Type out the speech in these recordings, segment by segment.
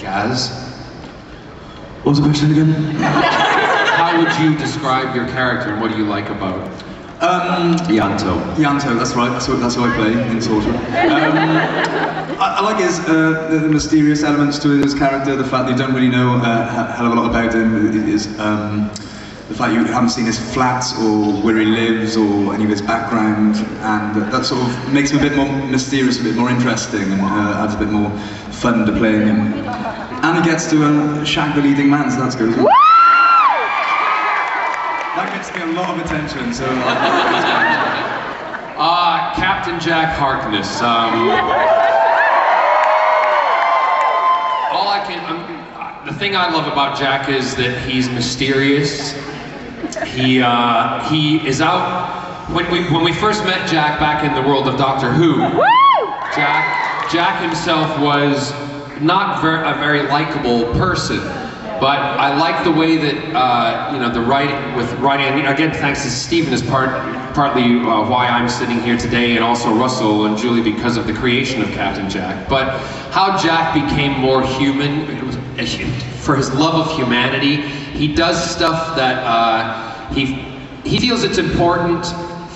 Gaz? What was the question again? How would you describe your character and what do you like about it? Yanto. Yanto, that's right, that's what I play in Torchwood. I like his, the mysterious elements to his character, the fact that you don't really know a hell of a lot about him, is the fact you haven't seen his flats or where he lives or any of his background, and that sort of makes him a bit more mysterious, a bit more interesting, and adds a bit more fun to playing him. And he gets to shag the leading man, so that's good. That gets me a lot of attention, so Captain Jack Harkness. The thing I love about Jack is that he's mysterious. He is out. When we first met Jack back in the world of Doctor Who, Jack himself was not a very likable person. But I like the way that, you know, the writing, again, thanks to Stephen, is partly why I'm sitting here today, and also Russell and Julie because of the creation of Captain Jack. But how Jack became more human, for his love of humanity, he does stuff that he feels it's important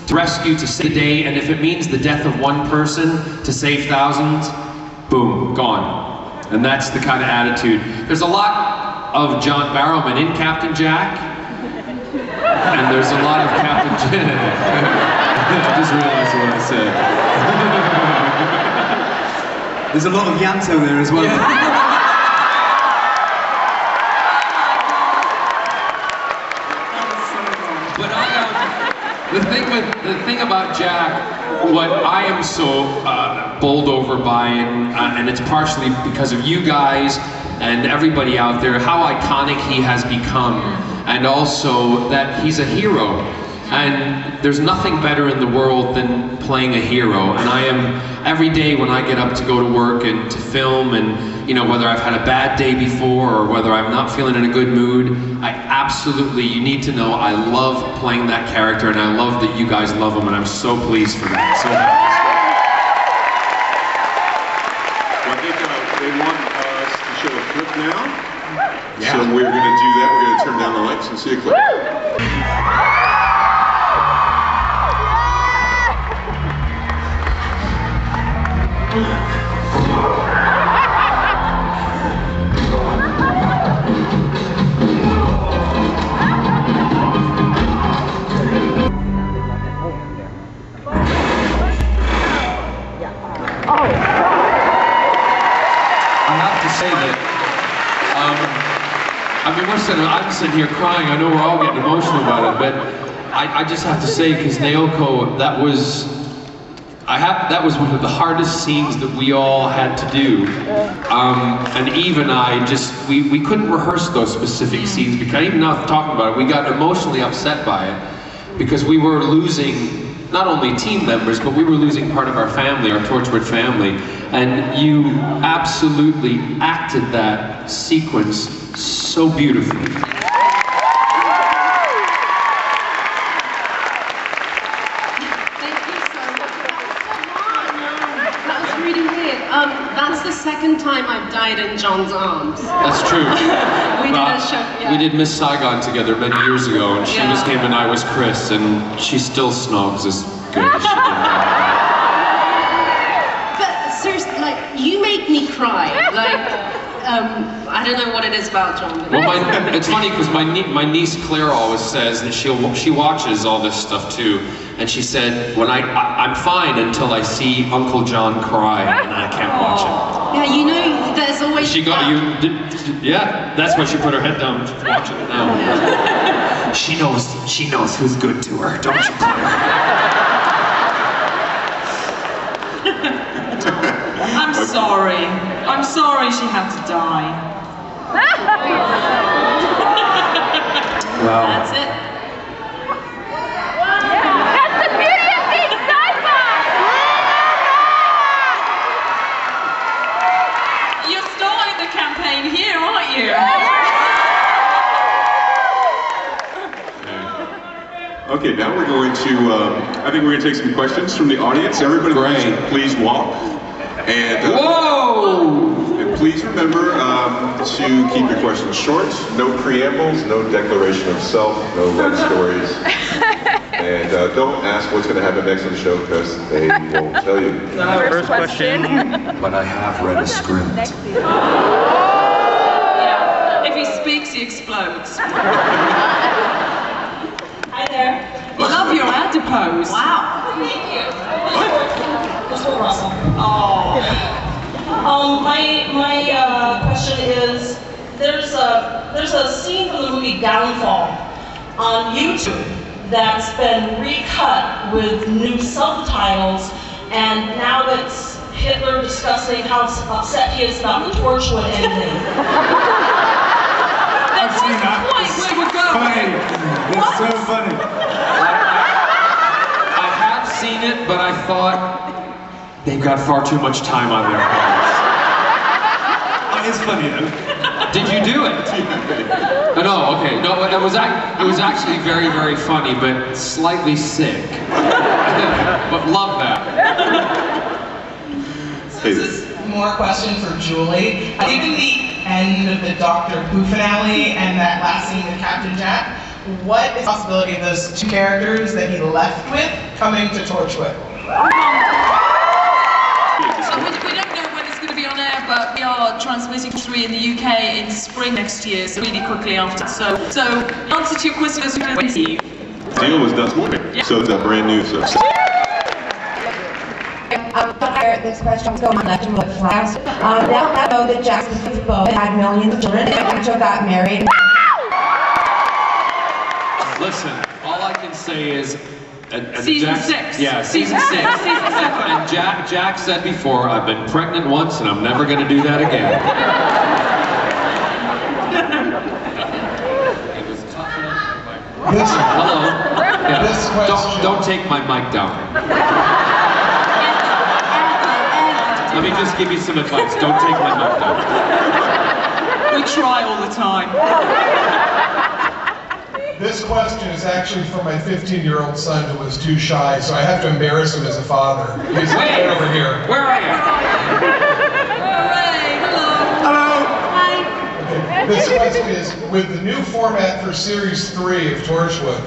to rescue, to save the day, and if it means the death of one person to save thousands, boom, gone. And that's the kind of attitude. There's a lot of John Barrowman in Captain Jack, and there's a lot of Captain Jack. I just realized what I said. There's a lot of Yanto there as well. Yeah. But the thing about Jack, what I am so bowled over by, and it's partially because of you guys and everybody out there, how iconic he has become, and also that he's a hero. And there's nothing better in the world than playing a hero. And I am, every day when I get up to go to work and to film, and you know, whether I've had a bad day before or whether I'm not feeling in a good mood, I absolutely, you need to know, I love playing that character, and I love that you guys love him, and I'm so pleased for that. So well, I think they want us to show a clip now. Yeah. So we're going to do that. We're going to turn down the lights and see a clip. I mean, I'm sitting here crying. I know we're all getting emotional about it, but I just have to say, because Naoko, that was one of the hardest scenes that we all had to do. And Eve and I we couldn't rehearse those specific scenes, because even now talking about it, we got emotionally upset by it, because we were losing not only team members, but we were losing part of our family, our Torchwood family. And you absolutely acted that sequence so beautifully. Thank you so much. That was really weird. That's the second time I've died in John's arms. That's true. We did a show, yeah. We did Miss Saigon together many years ago, and she was him and I was Chris, and she still snogs as good as she did. But seriously, like, you make me cry. Like, I don't know what it is about John. Well, it's funny because my niece Claire always says that she watches all this stuff too, and she said, when I'm fine until I see Uncle John cry, and I can't watch it. Yeah, you know, there's always She got you. Yeah, that's why she put her head down watching it now. Yeah. She knows who's good to her, don't you, Claire? I'm sorry. I'm sorry she had to die. Wow. That's it. That's the beauty of being sci-fi! You're starting the campaign here, aren't you? Okay, now we're going to, I think we're going to take some questions from the audience. Everybody, please walk. And, Whoa! And please please remember to keep your questions short, no preambles, no declaration of self, no love stories. And don't ask what's going to happen next on the show because they won't tell you. First question. But I have read a script. Yeah, if he speaks, he explodes. Hi there. Love your adipose. Wow. Thank you. Mr. Russell. Oh. My question is, there's a scene from the movie Downfall on YouTube that's been recut with new subtitles, and now it's Hitler discussing how upset he is about the Torchwood ending. I've seen that. Quite where we're going. Funny. It's so funny. I have seen it, but I thought they've got far too much time on their hands. It's funny though. Did you do it? No, okay. No, it was actually very, very funny, but slightly sick. But love that. This is more question for Julie. Given the end of the Doctor Who finale and that last scene with Captain Jack, what is the possibility of those two characters that he left with coming to Torchwood? We don't know when it's going to be on air, but we are transmitting 3 in the UK in spring next year, so really quickly after. So answer to your question is when see you. The deal was done this morning, so it's brand new. So. This question was going on left and right fast. Now I know that Jackson both had millions of children and Rachel got married. Listen, all I can say is... Season 6. Yeah, season 6. And Jack said before, I've been pregnant once and I'm never going to do that again. Hello. Yeah. Don't take my mic down. Let me just give you some advice. Don't take my mic down. We try all the time. This question is actually for my 15-year-old son who was too shy, so I have to embarrass him as a father. He's right over here. Where are you? Hooray! Hello! Hi! Okay. This question is, with the new format for Series 3 of Torchwood,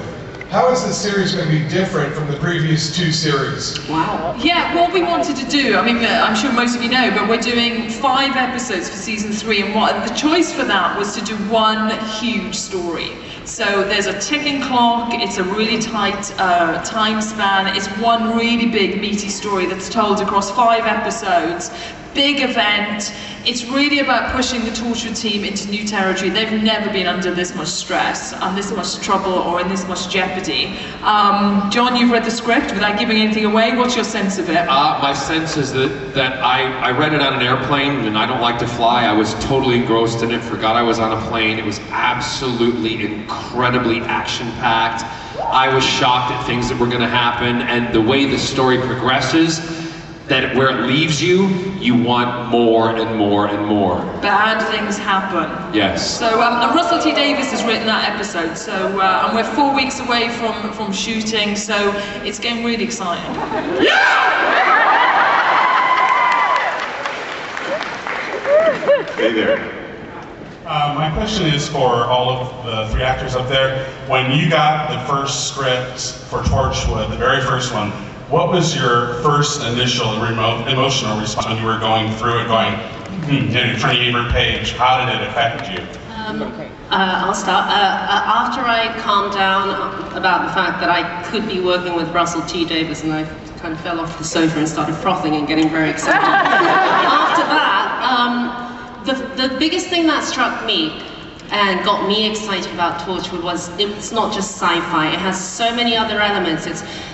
how is this series going to be different from the previous 2 series? Wow. Yeah, what we wanted to do, I mean, I'm sure most of you know, but we're doing 5 episodes for season 3, and the choice for that was to do one huge story. So there's a ticking clock, it's a really tight time span, it's one really big meaty story that's told across 5 episodes, big event. It's really about pushing the Torchwood team into new territory. They've never been under this much stress and this much trouble or in this much jeopardy. John, you've read the script without giving anything away. What's your sense of it? My sense is that I read it on an airplane, and I don't like to fly. I was totally engrossed in it, forgot I was on a plane. It was absolutely incredibly action-packed. I was shocked at things that were going to happen, and the way the story progresses, that where it leaves you, you want more and more and more. Bad things happen. Yes. So Russell T Davies has written that episode. So and we're 4 weeks away from shooting. So it's getting really exciting. Hey there. My question is for all of the 3 actors up there. When you got the first script for Torchwood, the very first one, what was your first initial emotional response when you were going through it, turning every page? How did it affect you? I'll start. After I calmed down about the fact that I could be working with Russell T Davies, and I kind of fell off the sofa and started frothing and getting very excited. After that, the biggest thing that struck me and got me excited about Torchwood was it's not just sci-fi. It has so many other elements.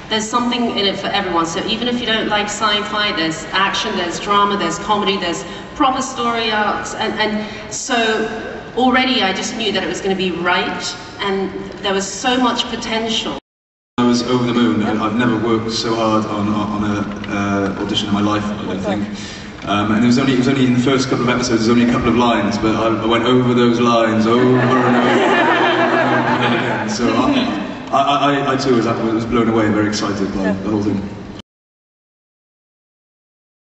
There's something in it for everyone. So even if you don't like sci-fi, there's action, there's drama, there's comedy, there's proper story arcs, and so already I just knew that it was going to be right, and there was so much potential. I was over the moon. I've never worked so hard on an audition in my life, I don't think. And it was only in the first couple of episodes, there's only a couple of lines, but I went over those lines over and over and over again. So I too was blown away, very excited by the whole thing.